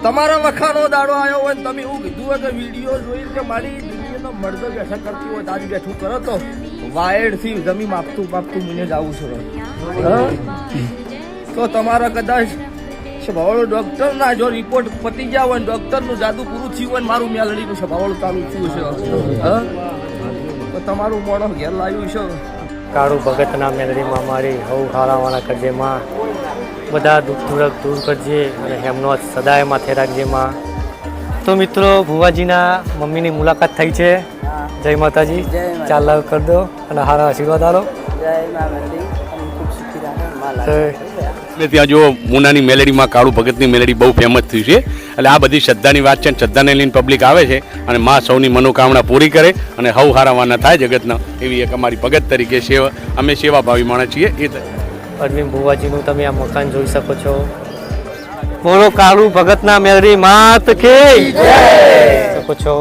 તમારા વખાનો દાડો આવ્યો હોય ને તમે એવું કીધું હોય કે વિડીયો જોઈ કે મારી દુનિયાનો મર્દ બેઠા કરતી હોય તો આજ બેઠું કરો તો વાયડથી જમી માપતું મને જાવું છે તો તમારા કદાચ સભાવાળો ડોક્ટર ના જો રિપોર્ટ પતી ગયા હોય ડોક્ટર નું જાદુ પૂરું થયું હોય મારું મેલડીનું સભાવાળું ચાલુ થયું છે તો તમારું મોડો ઘેર લાવ્યું છે કાળુ ભગતના મેલડીમાં મારી હવ હારાવાના કરજે માં બધા દુઃખ દૂર કરજે અને એમનો સદાય માથે રાખજે માં. તો મિત્રો ભુવાજીના મમ્મીની મુલાકાત થઈ છે. જય માતાજી. ચાલ કરી દો અને હારા આશીર્વાદ આલો. એટલે ત્યાં જો મુનાની મેલેડીમાં કાળુ ભગતની મેલેડી બહુ ફેમસ થયું છે. એટલે આ બધી શ્રદ્ધાની વાત છે અને શ્રદ્ધાને લઈને પબ્લિક આવે છે અને માં સૌની મનોકામના પૂરી કરે અને હવ હારાવાના થાય જગતના એવી એક અમારી ભગત તરીકે અમે સેવાભાવી માણસ છીએ. એ અરવિંદ ભુવાજીનું તમે આ મકાન જોઈ શકો છો. બોલો કાળુ ભગતના મેલડી માત કે શકો છો.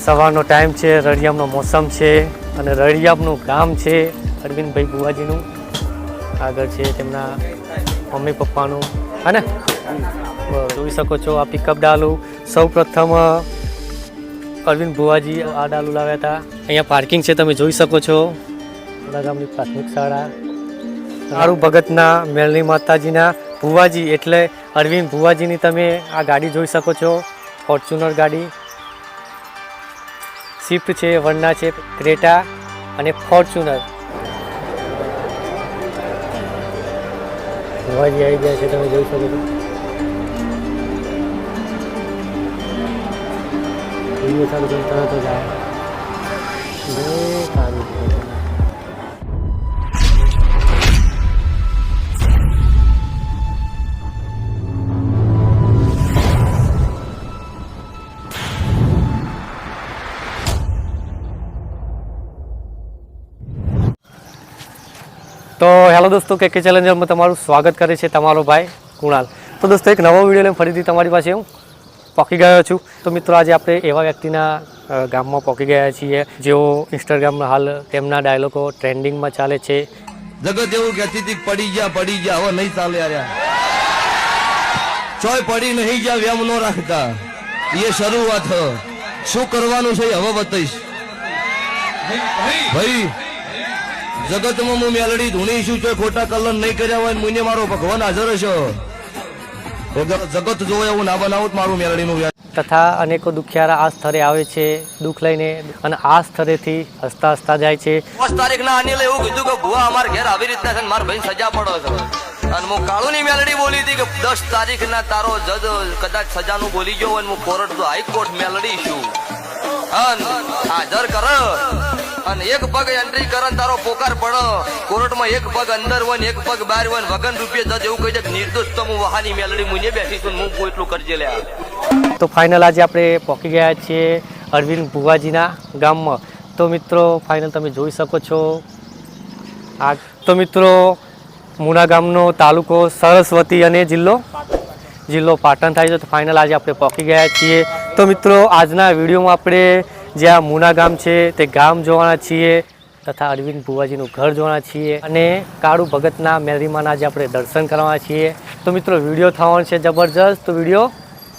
સવારનો ટાઈમ છે, રળિયામનો મોસમ છે અને રળિયામનું ગામ છે અરવિંદભાઈ ભુવાજીનું. આગળ છે તેમના મમ્મી પપ્પાનું હે ને. જોઈ શકો છો આ પિકઅપ ડાલું સૌ પ્રથમ અરવિંદ ભુવાજી આ ડાલું લાવ્યા હતા. અહીંયા પાર્કિંગ છે તમે જોઈ શકો છો. ગામની પ્રાથમિક શાળા. કાળુ ભગતના મેલડી માતાજીના ભુવાજી એટલે અરવિંદ ભુવાજીની તમે આ ગાડી જોઈ શકો છો. ફોર્ચ્યુનર ગાડી સ્વિફ્ટ છે, વર્ના છે, ક્રેટા અને ફોર્ચ્યુનર. ભુવાજી આવી ગયા છે તમે જોઈ શકો છો. વિડીયો ચાલુ કરી તરત જ આવે. તો હેલો દોસ્તો, કે ચેલેન્જરમાં તમારું સ્વાગત કરે છે તમારો ભાઈ કુણાલ. તો દોસ્તો એક નવો વિડીયો લઈને ફરીથી તમારી પાસે હું પહોંચી ગયો છું. તો મિત્રો આજે આપણે એવા વ્યક્તિના ગામમાં પહોંચી ગયા છીએ જેઓ ઇન્સ્ટાગ્રામમાં હાલ તેમના ડાયલોગો ટ્રેન્ડિંગમાં ચાલે છે. જગત એવું કહેતી હતી પડી ગયા હવે નહીં ચાલે યાર. ચોય પડી નહીં ગયા વેમ નો રાખતા એ શરૂઆત શું કરવાનું છે હવે બતાવીશ ભાઈ. જગતમાં હું મેલડી ધૂણી છું તો ખોટા કલર નહીં કર્યા હોય મુને મારો ભગવાન હાજર છે. જગત જોવે એવું ના બનાવું મારું મેલડીનું. તથા અનેકો દુખિયારા આ સ્થળે આવે છે દુઃખ લઈને અને આ સ્થળેથી હસતા હસતા જાય છે. 5 તારીખના અનિલ એવું કીધું કે ભુવા અમાર ઘેર આવી રીતના છે મારા ભાઈ સજા પડો છે. અને હું કાળુની મેલડી બોલી હતી કે 10 તારીખના તારો જજ કદાચ સજાનું બોલી ગયો હોય હું કોર્ટ તો હાઈકોર્ટ મેલડી છું હાજર કર અને એક પગ એન્ટ્રી કરે તારો પોકાર પડો કોર્ટમાં. એક પગ અંદર હોય ને એક પગ બહાર હોય વગન રૂપિયા જજ એવું કહી દે નિર્દોષ તો હું વહાની મેલડી મુને બેઠી છું હું એટલું કરજે લે. તો ફાઇનલ આજે આપણે પહોંચી ગયા છીએ અરવિંદ ભુવાજીના ગામમાં. તો મિત્રો ફાઇનલ તમે જોઈ શકો છો. આ તો મિત્રો મુના ગામનો તાલુકો સરસ્વતી અને જિલ્લો પાટણ થાય છે. તો ફાઇનલ આજે આપણે પહોંચી ગયા છીએ. તો મિત્રો આજના વિડીયોમાં આપણે જે આ મુના ગામ છે તે ગામ જોવાના છીએ તથા અરવિંદ ભુવાજીનું ઘર જોવાના છીએ અને કાળુ ભગતના મેલડીમાંના આજે આપણે દર્શન કરવાના છીએ. તો મિત્રો વિડીયો થવાનો છે જબરજસ્ત. તો વિડીયો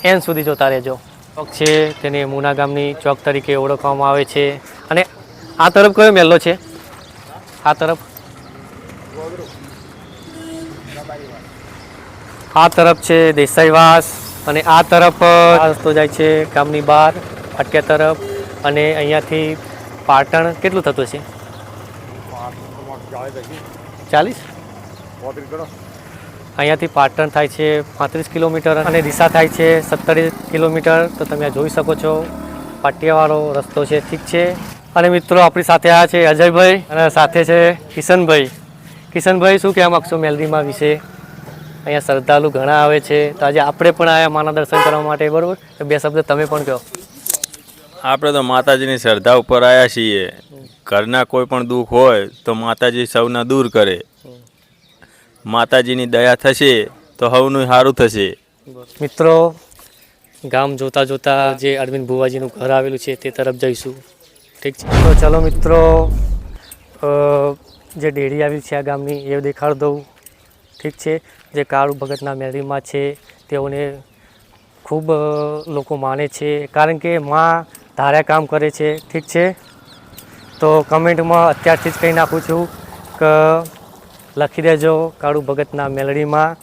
એન્ડ સુધી જોતા રહેજો. ચોક છે તેને મુના ગામની ચોક તરીકે ઓળખવામાં આવે છે. અને આ તરફ કયો મહેલો છે? આ તરફ છે દેસાઈવાસ અને આ તરફ રસ્તો જાય છે ગામની બહાર ફટક્યા તરફ. અને અહીંયાથી પાટણ કેટલું થતું છે? 40. અહીંયાથી પાટણ થાય છે 35 કિલોમીટર અને ડીસા થાય છે 17 કિલોમીટર. તો તમે જોઈ શકો છો પાટિયાવાળો રસ્તો છે. ઠીક છે. અને મિત્રો આપણી સાથે આ છે અજયભાઈ અને સાથે છે કિશનભાઈ. કિશનભાઈ શું કહેવા માગશો મેલડીમાં વિશે? અહીંયા શ્રદ્ધાળુ ઘણા આવે છે તો આજે આપણે પણ આવ્યા માના દર્શન કરવા માટે, બરાબર? તો 2 શબ્દ તમે પણ કહો. આપણે તો માતાજીની શ્રદ્ધા ઉપર આવ્યા છીએ. ઘરના કોઈ પણ દુઃખ હોય તો માતાજી સૌના દૂર કરે. માતાજીની દયા થશે તો સૌનું સારું થશે. મિત્રો ગામ જોતા જોતા જે અરવિંદ ભુવાજીનું ઘર આવેલું છે તે તરફ જઈશું. ઠીક છે. તો ચલો મિત્રો જે ડેરી આવી છે આ ગામની એ દેખાડ દઉં. ઠીક છે, જે કાળુ ભગતના મેળવીમાં છે તેઓને ખૂબ લોકો માને છે, કારણ કે માં ધાર્યા કામ કરે છે. ઠીક છે, તો કમેન્ટમાં અત્યારથી જ કહી નાખું છું કે લખી દેજો કાળુ ભગતના મેલડીમાં.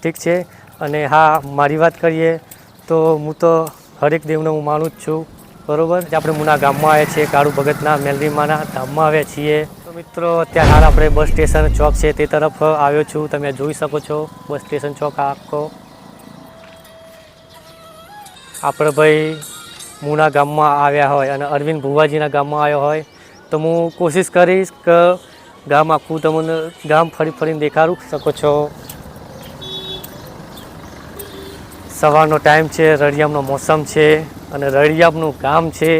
ઠીક છે, અને હા મારી વાત કરીએ તો હું તો હરેક દેવને હું માનું જ છું, બરાબર. આપણે મુના ગામમાં આવ્યા છીએ, કાળુ ભગતના મેલડીમાંના ધામમાં આવ્યા છીએ. તો મિત્રો અત્યારે હાલ આપણે બસ સ્ટેશન ચોક છે તે તરફ આવ્યો છું. તમે જોઈ શકો છો બસ સ્ટેશન ચોક આખો. આપણે ભાઈ મુના ગામમાં આવ્યા હોય અને અરવિંદ ભુવાજીના ગામમાં આવ્યો હોય તો હું કોશિશ કરીશ કે ગામ આખું તમને ગામ ફરીને દેખાડું શકો છો. સવારનો ટાઈમ છે, રળિયામનો મોસમ છે અને રળિયામનું ગામ છે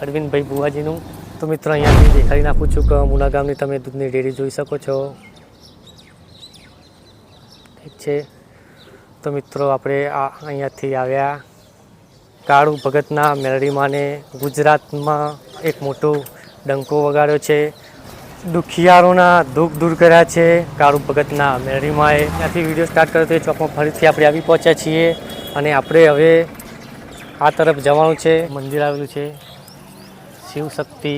અરવિંદભાઈ ભુવાજીનું. તો મિત્રો અહીંયાથી દેખાડી નાખું છું કે મુના ગામની તમે દૂધની ડેરી જોઈ શકો છો. ઠીક છે, તો મિત્રો આપણે અહીંયાથી આવ્યા કાળુ ભગતના મેલડીમાંને ગુજરાતમાં એક મોટો ડંકો વગાડ્યો છે. દુખિયારોના દુઃખ દૂર કર્યા છે કાળુ ભગતના મેલડીમાંએ. ત્યાંથી વિડીયો સ્ટાર્ટ કર્યો તો એ ચોકમાં ફરીથી આપણે આવી પહોંચ્યા છીએ અને આપણે હવે આ તરફ જવાનું છે. મંદિર આવેલું છે શિવ શક્તિ,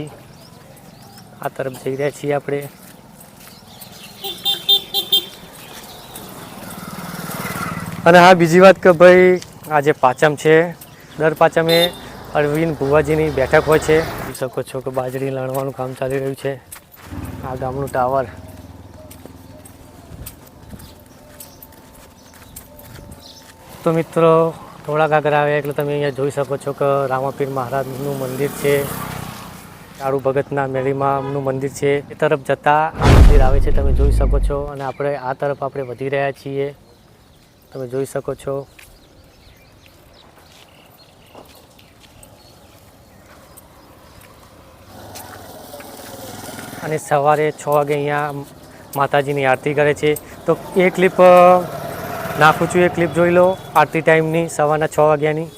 આ તરફ જઈ રહ્યા છીએ આપણે. અને હા બીજી વાત કે ભાઈ આજે પાંચમ છે, દર પાંચમે અરવિંદ ભુવાજીની બેઠક હોય છે. જોઈ શકો છો કે બાજરી લણવાનું કામ ચાલી રહ્યું છે. આ ગામનું ટાવર. તો મિત્રો થોડાક આગળ આવ્યા એટલે તમે અહીંયા જોઈ શકો છો કે રામાપીર મહારાજનું મંદિર છે, કાળુ ભગતના મેળીમાંનું મંદિર છે. એ તરફ જતાં આ મંદિર આવે છે, તમે જોઈ શકો છો. અને આપણે આ તરફ આપણે વધી રહ્યા છીએ, તમે જોઈ શકો છો. અને સવારે 6 વાગે અહીંયા માતાજીની આરતી કરે છે. તો એ ક્લિપ નાખું છું, એ ક્લિપ જોઈ લો આરતી ટાઈમની, સવારના 6 વાગ્યાની.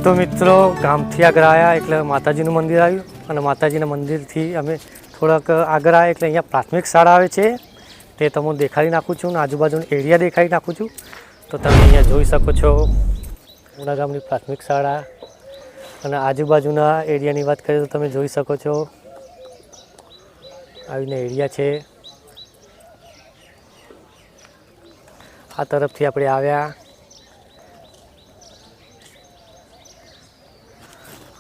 તો મિત્રો ગામથી આગળ આવ્યા એટલે માતાજીનું મંદિર આવ્યું અને માતાજીના મંદિરથી અમે થોડાક આગળ આવ્યા એટલે અહીંયા પ્રાથમિક શાળા આવે છે તે તમને દેખાડી નાખું છું અને આજુબાજુનો એરિયા દેખાડી નાખું છું. તો તમે અહીંયા જોઈ શકો છો મુના ગામની પ્રાથમિક શાળા. અને આજુબાજુના એરિયાની વાત કરીએ તો તમે જોઈ શકો છો આવીને એરિયા છે. આ તરફથી આપણે આવ્યા.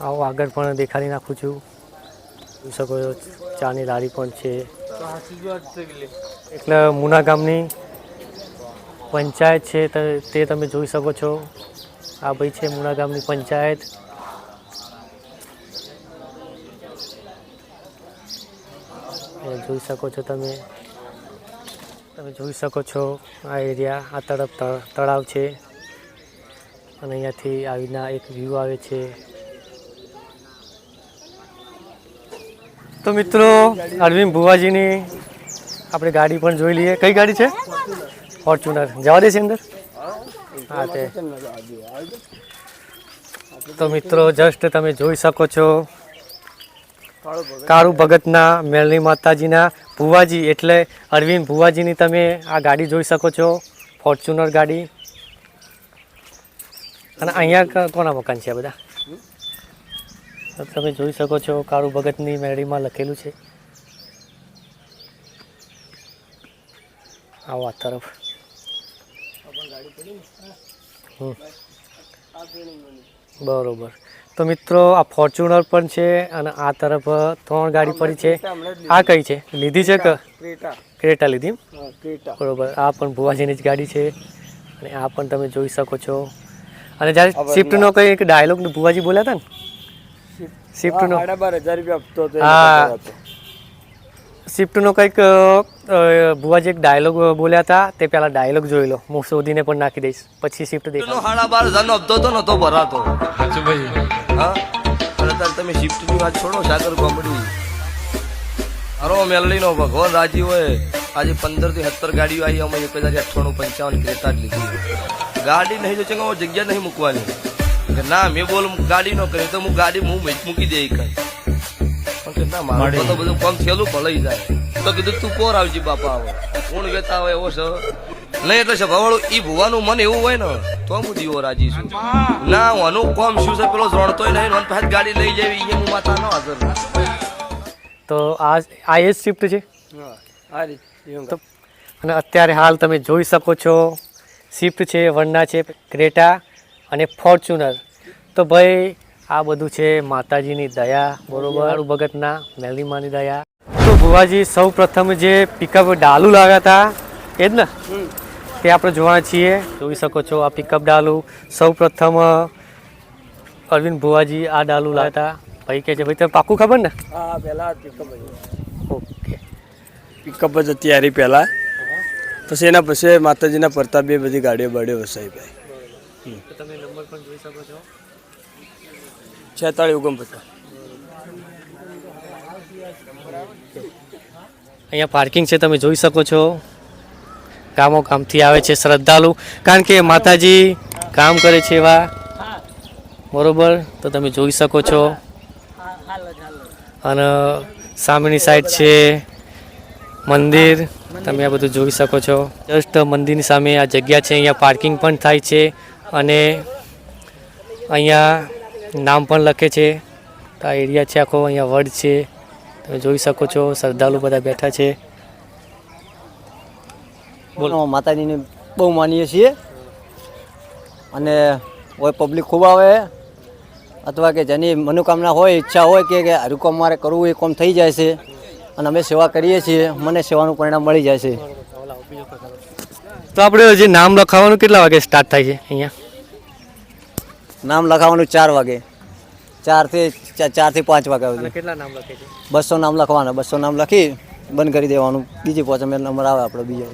આવો આગળ પણ દેખાડી નાખું છું, જોઈ શકો છો ચાની લારી પણ છે. એટલે મુના ગામની પંચાયત છે તે તમે જોઈ શકો છો. આ ભાઈ છે મુના ગામની પંચાયત. જોઈ શકો છો તમે જોઈ શકો છો આ એરિયા. આ તરફ તળાવ છે અને અહીંયાથી આવીના એક વ્યૂ આવે છે. તો મિત્રો અરવિંદ ભુવાજીની આપણે ગાડી પણ જોઈ લઈએ. કઈ ગાડી છે? ફોર્ચ્યુનર. જવા દે છે અંદર? હા તે. તો મિત્રો જસ્ટ તમે જોઈ શકો છો કાળુ ભગતના મેલની માતાજીના ભુવાજી એટલે અરવિંદ ભુવાજીની તમે આ ગાડી જોઈ શકો છો, ફોર્ચ્યુનર ગાડી. અને અહીંયા કોના મકાન છે આ બધા? તમે જોઈ શકો છો કાળુ ભગતની મેળીમાં લખેલું છે. આવો આ તરફ. બરોબર. તો મિત્રો આ ફોર્ચ્યુનર પણ છે અને આ તરફ 3 ગાડી પડી છે. આ કઈ છે? લીધી છે કે? ક્રેટા લીધી. બરોબર. આ પણ ભુવાજીની જ ગાડી છે અને આ પણ તમે જોઈ શકો છો. અને જ્યારે શિફ્ટનો કંઈ એક ડાયલોગ ભુવાજી બોલ્યા હતા ને શિફ્ટનો 12,500 રૂપિયા હપ્તો હતો. હા. શિફ્ટનો કંઈક ભુવાજી એક ડાયલોગ બોલ્યા હતા, તે પહેલાં ડાયલોગ જોઈ લો, હું શોધીને પણ નાખી દઈશ, પછી શિફ્ટ દેખાડો. 12,500 નો હપ્તો હતો ને તો ભરાતો. હા અને તાર તમે શિફ્ટની વાત છોડો, સાગર કોમેડી અરો મેલડીનો ભગવાન રાજી હોય. આજે 15 થી 17 ગાડીઓ આવી, અમે 1,098-55 ક્રેટા જ લીધી. ગાડી નહીં તો ચંગા જગ્યા નહીં મૂકવાની કે ના મેં બોલ ગાડી નો કરી તો હું ગાડી મૂકી દે કઈ. પણ કે ના મારું તો બધું કામ થયેલું ભલાઈ જાય તો કીધું તું કોર આવજી બાપા આવે કોણ વેતા હોય એવો છે નહીં. એટલે સભાવાળું ઈ ભુવાનું મન એવું હોય ને તો હું દીવો રાજી છું. ના આનું કોમ શું છે પેલો રણતોય નહીં ને પાછી ગાડી લઈ જાવી એ હું માતા ન હાજર. તો આ એ જ શિફ્ટ છે. આ રીતે એવું. તો અને અત્યારે હાલ તમે જોઈ શકો છો શિફ્ટ છે, વરના છે, ક્રેટા અને ફોર્ચ્યુનર. તો ભાઈ આ બધું છે માતાજીની દયા, બરોબર, ભગતના મેલડીમાની દયા. તો ભુવાજી સૌ પ્રથમ જે પિકઅપ ડાલુ લાવ્યા હતા એ જ ને, તે આપણે જોવાના છીએ. જોઈ શકો છો આ પિકઅપ ડાલુ સૌ પ્રથમ અરવિંદ ભુવાજી આ ડાલુ લાવ્યા હતા. ભાઈ કહે છે ભાઈ તમે પાક્કું ખબર ને? હા પહેલા પિકઅપ હતું. ઓકે. પિકઅપ જ હતી યારી પહેલા, પછી એના પછી માતાજીના પ્રતાપે બધી ગાડીઓ બાડીઓ વસાવી ભાઈ. તો તમે નંબર પણ જોઈ શકો છો. 4649. અહીંયા પાર્કિંગ છે, તમે જોઈ શકો છો. ગામો ગામથી આવે છે શ્રદ્ધાળુ, કારણ કે માતાજી કામ કરે છે એવા, બરોબર. તો તમે જોઈ શકો છો. અને સામેની સાઈડ છે મંદિર, તમે આ બધું જોઈ શકો છો. જસ્ટ મંદિરની સામે આ જગ્યા છે, અહીંયા પાર્કિંગ પણ થાય છે અને અહીંયા નામ પણ લખે છે. તો આ એરિયા છે આખો, અહીંયા વડ છે, તમે જોઈ શકો છો. શ્રદ્ધાળુ બધા બેઠા છે. બોલો. માતાજીને બહુ માનીએ છીએ અને કોઈ પબ્લિક ખૂબ આવે અથવા કે જેની મનોકામના હોય, ઈચ્છા હોય કે હારું કામ મારે કરવું એ કામ થઈ જાય છે અને અમે સેવા કરીએ છીએ, મને સેવાનું પરિણામ મળી જાય છે. તો આપણે જે નામ લખાવવાનું કેટલા વાગે સ્ટાર્ટ થાય છે અહીંયા? નામ લખાવવાનું 4 વાગે, 4 થી 5 વાગ્યા સુધી. કેટલા નામ લખે છે? 200 નામ લખવાના, 200 નામ લખી બંધ કરી દેવાનું. બીજી 5 નંબર આવે આપણો બીજો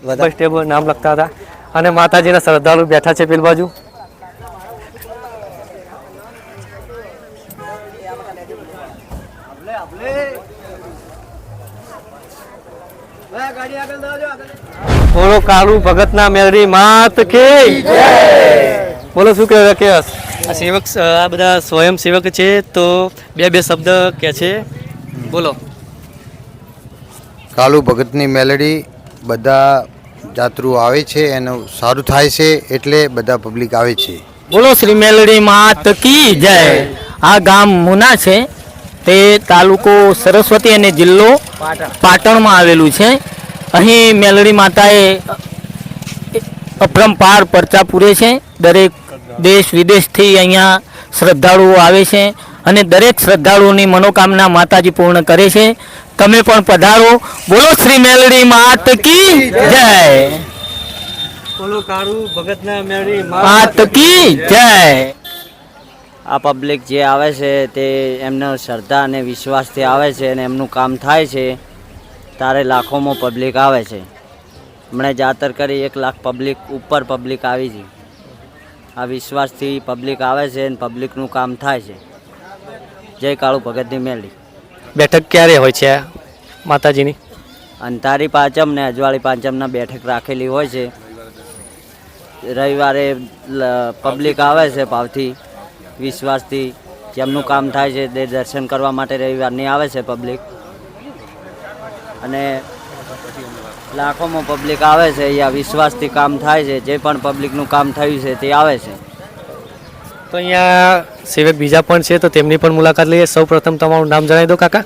બસ ટેબલ નામ લખતા હતા અને માતાજીના શ્રદ્ધાળુ બેઠા છે પેલી બાજુ. બોલો કાળુ ભગતના મેલડી માત કી જય. બોલો શું કહે કે આ સેવક, આ બધા સ્વયં સેવક છે, તો બે શબ્દ કે છે, બોલો. કાલુ ભગતની મેલડી બધા જાત્રુઓ આવે છે, એનું સારું થાય છે એટલે બધા પબ્લિક આવે છે. બોલો શ્રી મેલડી માત કી જય. આ ગામ મુના છે, તે તાલુકો સરસ્વતી અને જિલ્લો પાટણમાં આવેલું છે. અહીં મેલડી માતાએ અપરંપાર પરચા પૂરે છે. દરેક દેશ વિદેશથી અહીંયા શ્રદ્ધાળુઓ આવે છે અને દરેક શ્રદ્ધાળુઓની મનોકામના માતાજી પૂર્ણ કરે છે. તમે પણ પધારો. બોલો શ્રી મેલડી માત કી જય. બોલો કાળુ ભગતના મેલડી માત કી જય. આ પબ્લિક જે આવે છે તે એમનો શ્રદ્ધા અને વિશ્વાસથી આવે છે અને એમનું કામ થાય છે ત્યારે લાખોમાં પબ્લિક આવે છે. હમણાં જાતર કરી 1 લાખ પબ્લિક ઉપર પબ્લિક આવી છે. આ વિશ્વાસથી પબ્લિક આવે છે અને પબ્લિકનું કામ થાય છે. જય કાળુ ભગતની મેલડી. બેઠક ક્યારે હોય છે માતાજીની? અંધારી પાંચમ ને અજવાળી પાંચમના બેઠક રાખેલી હોય છે. રવિવારે પબ્લિક આવે છે ભાવથી, વિશ્વાસથી, જેમનું કામ થાય છે તે દર્શન કરવા માટે રવિવારની આવે છે પબ્લિક અને લાખોમાં પબ્લિક આવે છે. અહીંયા વિશ્વાસથી કામ થાય છે. જે પણ પબ્લિકનું કામ થયું છે તે આવે છે. તો અહીંયા સેવક બીજા પણ છે, તો તેમની પણ મુલાકાત લઈએ. સૌ પ્રથમ તમારું નામ જણાવી દો કાકા.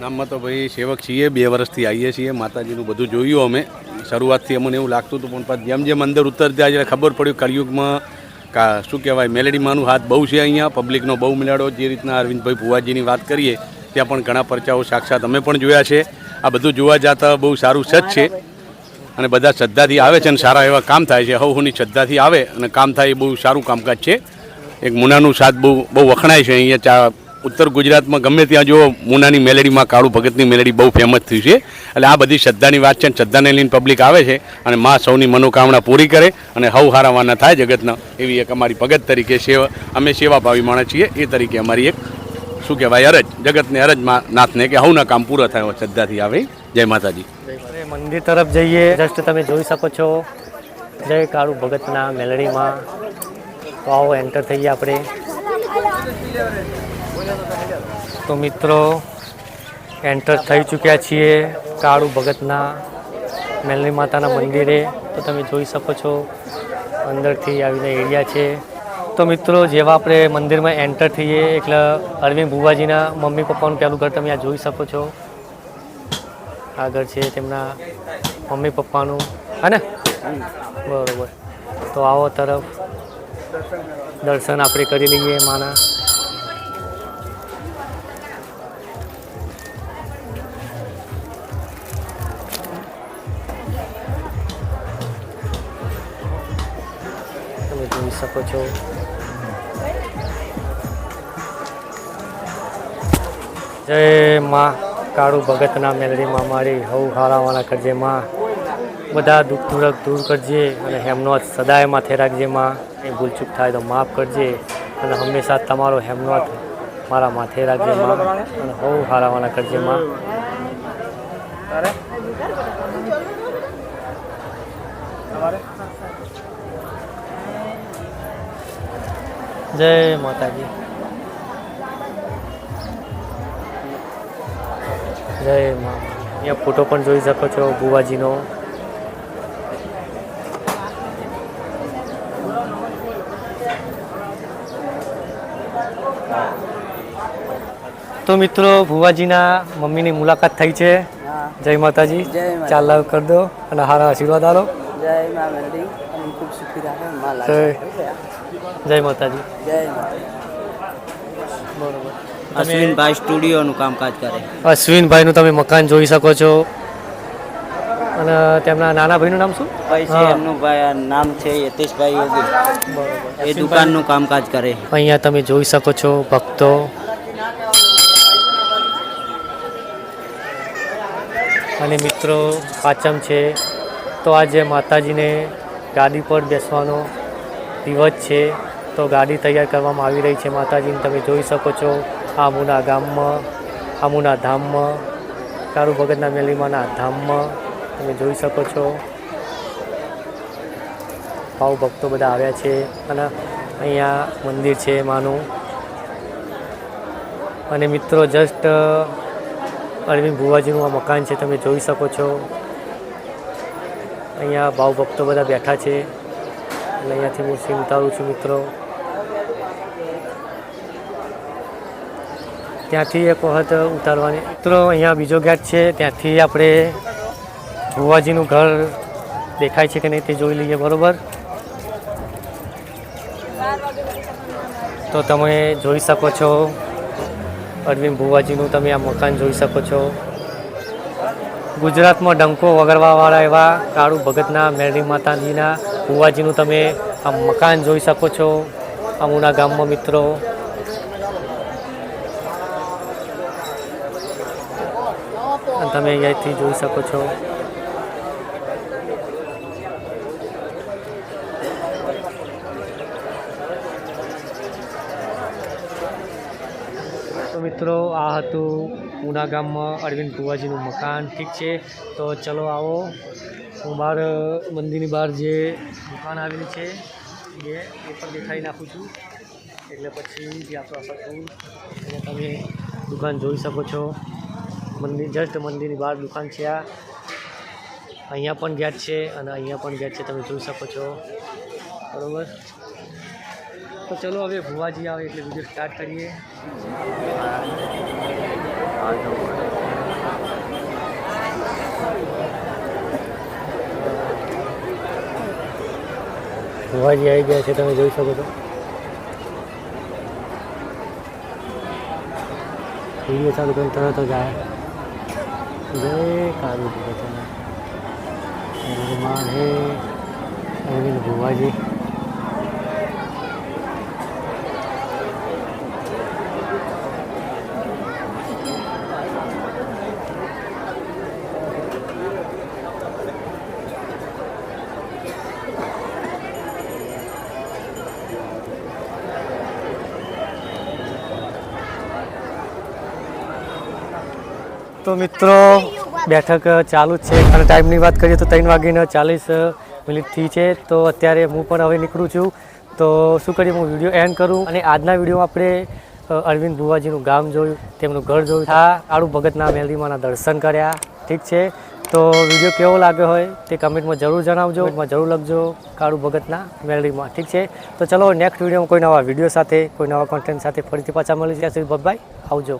નામમાં તો ભાઈ સેવક છીએ, 2 વર્ષથી આવીએ છીએ. માતાજીનું બધું જોયું અમે. શરૂઆતથી અમને એવું લાગતું હતું, પણ પછી જેમ જેમ અંદર ઉતરતા જ્યારે ખબર પડ્યું કળિયુગમાં શું કહેવાય મેલેડી માનું હાથ બહુ છે અહીંયા, પબ્લિકનો બહુ મિલાડો. જે રીતના અરવિંદભાઈ ભુવાજીની વાત કરીએ ત્યાં પણ ઘણા પરચાઓ સાક્ષાત અમે પણ જોયા છે. આ બધું જોવા જતા બહુ સારું સચ છે અને બધા શ્રદ્ધાથી આવે છે અને સારા એવા કામ થાય છે. હવની શ્રદ્ધાથી આવે અને કામ થાય એ બહુ સારું કામકાજ છે. એક મુનાનું સાથ બહુ વખણાય છે અહીંયા ઉત્તર ગુજરાતમાં ગમે ત્યાં જો મુનાની મેલેડીમાં કાળુ ભગતની મેલેડી બહુ ફેમસ થઈ છે. એટલે આ બધી શ્રદ્ધાની વાત છે અને શ્રદ્ધાને લઈને પબ્લિક આવે છે અને માં સૌની મનોકામના પૂરી કરે અને હવ હારાવાના થાય જગતના એવી એક અમારી ભગત તરીકે અમે સેવાભાવી માણસ છીએ. એ તરીકે અમારી એક શું કહેવાય અરજ જગતને અરજમાં નાથને કે હવના કામ પૂરા થાય શ્રદ્ધાથી આવે. જય માતાજી. હવે મંદિર તરફ જઈએ. જસ્ટ તમે જોઈ શકો છો જય કાળુ ભગતના મેલડીમાં. તો આવો એન્ટર થઈએ આપણે. તો મિત્રો એન્ટર થઈ ચૂક્યા છીએ કાળુ ભગતના મેલડી માતાના મંદિરે. તો તમે જોઈ શકો છો અંદરથી આવીને એરિયા છે. તો મિત્રો જેવા આપણે મંદિરમાં એન્ટર થઈએ એટલે અરવિંદ ભુવાજીના મમ્મી પપ્પાનું પહેલું ઘર તમે આ જોઈ શકો છો. આગળ છે તેમના મમ્મી પપ્પાનું, હે ને? બરોબર. તો આવો તરફ દર્શન આપણે કરી લઈએ માના. તમે જોઈ શકો છો જય માં કાળુ ભગતના મેલડીમાં મારી હવ હારાવાના કરજે માં. બધા દુઃખ દુરક દૂર કરજે અને હેમનોત સદાય માથે રાખજે માં. એ ભૂલચૂક થાય તો માફ કરજે અને હંમેશા તમારો હેમનોત મારા માથે રાખજે માં અને હવ હારાવાના કરજે માં. જય માતાજી. જય માં. અહીંયા ફોટો પણ જોઈ શકો છો બુવાજીનો. તો મિત્રો ભુવાજીના મમ્મીની મુલાકાત થઈ છે. જય માતાજી. ચાલ કરી દો અને સારા આશીર્વાદ આલો. જય મા મેલડી ખૂબ સુખી રાખે મા જય માતાજી. બરોબર. અશ્વિનભાઈ સ્ટુડિયોનું કામકાજ કરે. અશ્વિનભાઈનું તમે મકાન જોઈ શકો છો. અને તેમના નાના ભાઈનું નામ શું? ભાઈ છે એમનું ભાઈ નામ છે યતેશભાઈ યોગી. એ દુકાનનું કામકાજ કરે. અહીંયા તમે જોઈ શકો છો ભક્તો. અને મિત્રો પાંચમ છે તો આજે માતાજીને ગાદી પર બેસવાનો દિવસ છે. તો ગાડી તૈયાર કરવામાં આવી રહી છે માતાજીને. તમે જોઈ શકો છો આમુના ગામમાં, આમુના ધામમાં, કાળુ ભગતના મેલીમાના ધામમાં તમે જોઈ શકો છો. ભાવ ભક્તો બધા આવ્યા છે અને અહીંયા મંદિર છે માનું. અને મિત્રો જસ્ટ અરવિંદ ભુવાજીનું આ મકાન છે તમે જોઈ શકો છો. અહીંયા ભાવ ભક્તો બધા બેઠા છે અને અહીંયાથી હું સીન ઉતારું છું મિત્રો. ત્યાંથી એક વખત ઉતારવાની મિત્રો અહીંયા બીજો ગેટ છે ત્યાંથી આપણે ભુવાજીનું ઘર દેખાય છે કે નહીં તે જોઈ લઈએ. બરાબર. તો તમે જોઈ શકો છો અરવિંદ ભુવાજીનું તમે આ મકાન જોઈ શકો છો. ગુજરાતમાં ડંકો વગાડવાવાળા એવા કાળુ ભગતના મેલડી માતાજીના ભુવાજીનું તમે આ મકાન જોઈ શકો છો આમુના ગામમાં મિત્રો. તમે અહીંયાથી જોઈ શકો છો. તો મિત્રો આ હતું ઉના ગામમાં અરવિંદ ભુવાજીનું મકાન. ઠીક છે તો ચલો આવો હું બહાર મંદિરની બહાર જે દુકાન આવેલી છે એ પણ દેખાડી નાખું છું. એટલે પછી જે આપણો આખું અને તમે દુકાન જોઈ શકો છો. મંદિર જસ્ટ મંદિરની બહાર દુકાન છે. આ અહીંયા પણ ગેટ છે અને અહીંયા પણ ગેટ છે તમે જોઈ શકો છો. બરાબર. તો ચલો હવે ભુવાજી આવે એટલે વિડીયો સ્ટાર્ટ કરીએ. ભુવાજી આવી ગયા છે તમે જોઈ શકો છો. વિડીયો ચાલુ કરીને તરત જ આવે. જય કાળુ ભગતના હે અરવિંદ ભુવાજી. તો મિત્રો બેઠક ચાલુ જ છે અને ટાઈમની વાત કરીએ તો 3:40 થઈ છે. તો અત્યારે હું પણ હવે નીકળું છું. તો શું કરીએ, હું વિડીયો એન્ડ કરું અને આજના વિડીયોમાં આપણે અરવિંદ ભુવાજીનું ગામ જોયું, તેમનું ઘર જોયું, આ કાળુ ભગતના મેલડીમાંના દર્શન કર્યા. ઠીક છે, તો વિડીયો કેવો લાગ્યો હોય તે કમેન્ટમાં જરૂર જણાવજો, જરૂર લખજો કાળુ ભગતના મેલડીમાં. ઠીક છે, તો ચલો નેક્સ્ટ વિડીયોમાં કોઈ નવા વિડીયો સાથે, કોઈ નવા કોન્ટેન્ટ સાથે ફરીથી પાછા મળી જશે. બાય, આવજો.